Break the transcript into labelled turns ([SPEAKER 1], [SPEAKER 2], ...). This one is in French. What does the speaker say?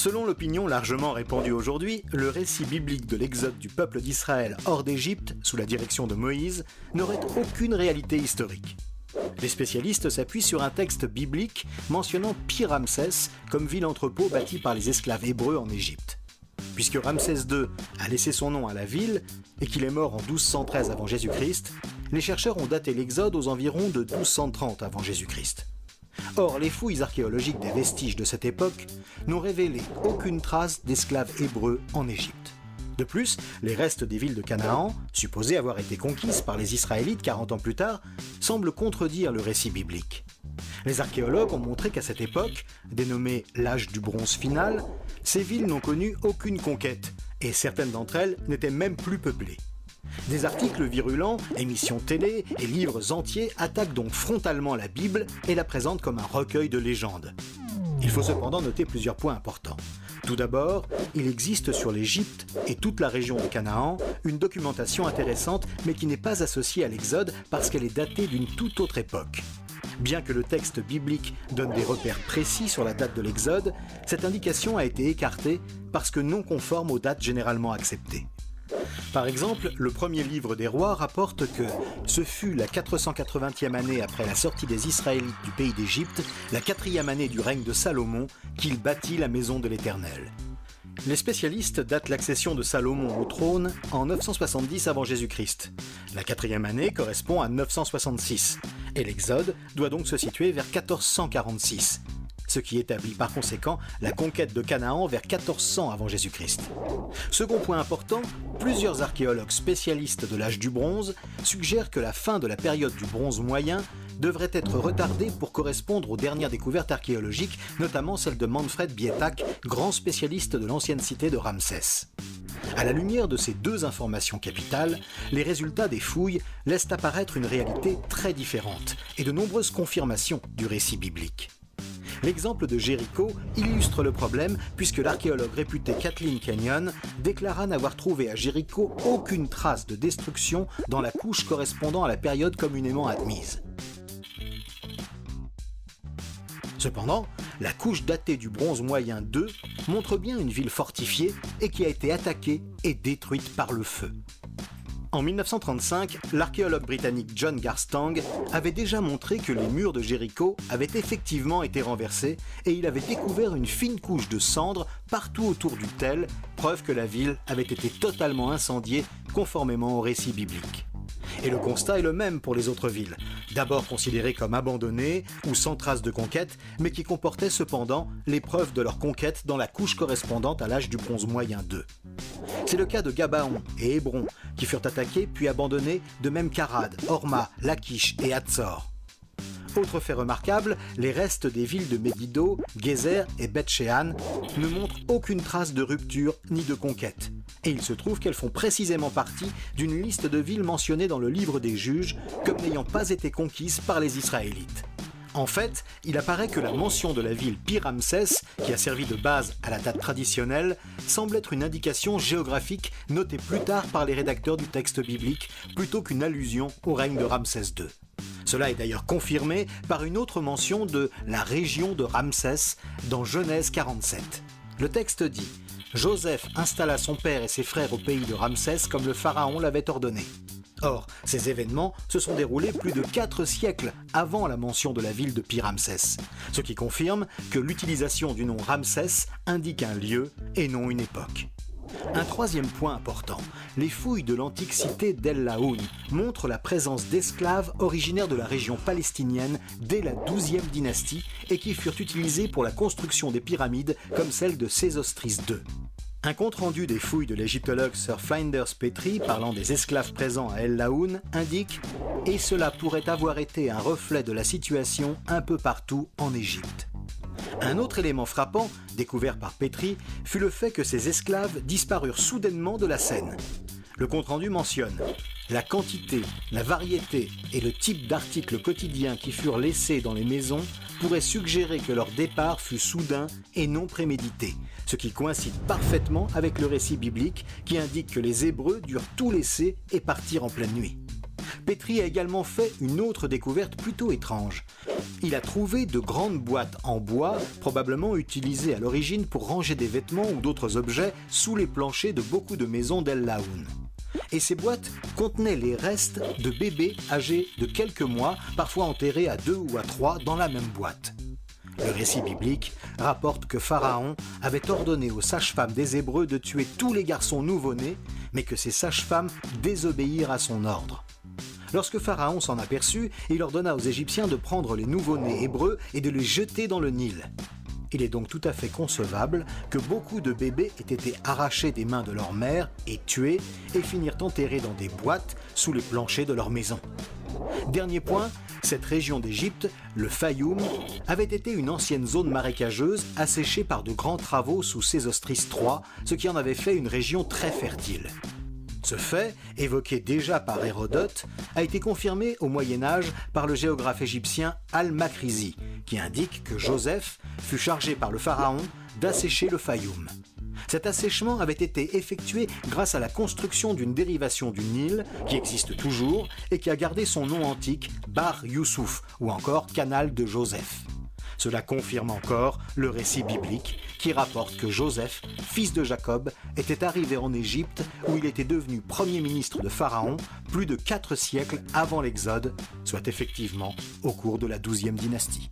[SPEAKER 1] Selon l'opinion largement répandue aujourd'hui, le récit biblique de l'exode du peuple d'Israël hors d'Égypte, sous la direction de Moïse, n'aurait aucune réalité historique. Les spécialistes s'appuient sur un texte biblique mentionnant Pi-Ramsès comme ville-entrepôt bâtie par les esclaves hébreux en Égypte. Puisque Ramsès II a laissé son nom à la ville et qu'il est mort en 1213 avant Jésus-Christ, les chercheurs ont daté l'exode aux environs de 1230 avant Jésus-Christ. Or, les fouilles archéologiques des vestiges de cette époque n'ont révélé aucune trace d'esclaves hébreux en Égypte. De plus, les restes des villes de Canaan, supposées avoir été conquises par les Israélites 40 ans plus tard, semblent contredire le récit biblique. Les archéologues ont montré qu'à cette époque, dénommée l'âge du bronze final, ces villes n'ont connu aucune conquête, et certaines d'entre elles n'étaient même plus peuplées. Des articles virulents, émissions télé et livres entiers attaquent donc frontalement la Bible et la présentent comme un recueil de légendes. Il faut cependant noter plusieurs points importants. Tout d'abord, il existe sur l'Égypte et toute la région de Canaan une documentation intéressante mais qui n'est pas associée à l'Exode parce qu'elle est datée d'une toute autre époque. Bien que le texte biblique donne des repères précis sur la date de l'Exode, cette indication a été écartée parce que non conforme aux dates généralement acceptées. Par exemple, le premier livre des rois rapporte que ce fut la 480e année après la sortie des Israélites du pays d'Égypte, la 4e année du règne de Salomon, qu'il bâtit la maison de l'Éternel. Les spécialistes datent l'accession de Salomon au trône en 970 avant Jésus-Christ. La 4e année correspond à 966, et l'Exode doit donc se situer vers 1446. Ce qui établit par conséquent la conquête de Canaan vers 1400 avant Jésus-Christ. Second point important, plusieurs archéologues spécialistes de l'âge du bronze suggèrent que la fin de la période du bronze moyen devrait être retardée pour correspondre aux dernières découvertes archéologiques, notamment celle de Manfred Bietak, grand spécialiste de l'ancienne cité de Ramsès. À la lumière de ces deux informations capitales, les résultats des fouilles laissent apparaître une réalité très différente et de nombreuses confirmations du récit biblique. L'exemple de Jéricho illustre le problème puisque l'archéologue réputé Kathleen Kenyon déclara n'avoir trouvé à Jéricho aucune trace de destruction dans la couche correspondant à la période communément admise. Cependant, la couche datée du bronze moyen 2 montre bien une ville fortifiée et qui a été attaquée et détruite par le feu. En 1935, l'archéologue britannique John Garstang avait déjà montré que les murs de Jéricho avaient effectivement été renversés et il avait découvert une fine couche de cendres partout autour du tel, preuve que la ville avait été totalement incendiée conformément au récit biblique. Et le constat est le même pour les autres villes, d'abord considérées comme abandonnées ou sans trace de conquête, mais qui comportaient cependant les preuves de leur conquête dans la couche correspondante à l'âge du bronze moyen 2. C'est le cas de Gabaon et Hébron, qui furent attaqués puis abandonnés, de même qu'Arad, Horma, Lachish et Hatzor. Autre fait remarquable, les restes des villes de Megiddo, Gézer et Beth-Shean ne montrent aucune trace de rupture ni de conquête. Et il se trouve qu'elles font précisément partie d'une liste de villes mentionnées dans le livre des juges comme n'ayant pas été conquises par les Israélites. En fait, il apparaît que la mention de la ville Pi-Ramsès, qui a servi de base à la date traditionnelle, semble être une indication géographique notée plus tard par les rédacteurs du texte biblique, plutôt qu'une allusion au règne de Ramsès II. Cela est d'ailleurs confirmé par une autre mention de la région de Ramsès dans Genèse 47. Le texte dit « Joseph installa son père et ses frères au pays de Ramsès comme le pharaon l'avait ordonné ». Or, ces événements se sont déroulés plus de 4 siècles avant la mention de la ville de Pi-Ramsès, ce qui confirme que l'utilisation du nom Ramsès indique un lieu et non une époque. Un troisième point important, les fouilles de l'antique cité d'El Laoun montrent la présence d'esclaves originaires de la région palestinienne dès la XIIe dynastie et qui furent utilisés pour la construction des pyramides comme celle de Sésostris II. Un compte-rendu des fouilles de l'égyptologue Sir Flinders Petrie parlant des esclaves présents à El Laoun indique « Et cela pourrait avoir été un reflet de la situation un peu partout en Égypte ». Un autre élément frappant, découvert par Petrie, fut le fait que ces esclaves disparurent soudainement de la scène. Le compte-rendu mentionne « La quantité, la variété et le type d'articles quotidiens qui furent laissés dans les maisons pourraient suggérer que leur départ fut soudain et non prémédité, ce qui coïncide parfaitement avec le récit biblique qui indique que les Hébreux durent tout laisser et partir en pleine nuit. » Petrie a également fait une autre découverte plutôt étrange. Il a trouvé de grandes boîtes en bois, probablement utilisées à l'origine pour ranger des vêtements ou d'autres objets sous les planchers de beaucoup de maisons d'El Laoun. Et ces boîtes contenaient les restes de bébés âgés de quelques mois, parfois enterrés à 2 ou à 3 dans la même boîte. Le récit biblique rapporte que Pharaon avait ordonné aux sages-femmes des Hébreux de tuer tous les garçons nouveau-nés, mais que ces sages-femmes désobéirent à son ordre. Lorsque Pharaon s'en aperçut, il ordonna aux Égyptiens de prendre les nouveau-nés hébreux et de les jeter dans le Nil. Il est donc tout à fait concevable que beaucoup de bébés aient été arrachés des mains de leur mère et tués et finirent enterrés dans des boîtes sous les planchers de leur maison. Dernier point, cette région d'Égypte, le Fayoum, avait été une ancienne zone marécageuse asséchée par de grands travaux sous Sésostris III, ce qui en avait fait une région très fertile. Ce fait, évoqué déjà par Hérodote, a été confirmé au Moyen-Âge par le géographe égyptien Al-Makrizi, qui indique que Joseph fut chargé par le pharaon d'assécher le Fayoum. Cet assèchement avait été effectué grâce à la construction d'une dérivation du Nil, qui existe toujours et qui a gardé son nom antique, Bar Youssouf, ou encore Canal de Joseph. Cela confirme encore le récit biblique qui rapporte que Joseph, fils de Jacob, était arrivé en Égypte où il était devenu premier ministre de Pharaon plus de 4 siècles avant l'Exode, soit effectivement au cours de la 12e dynastie.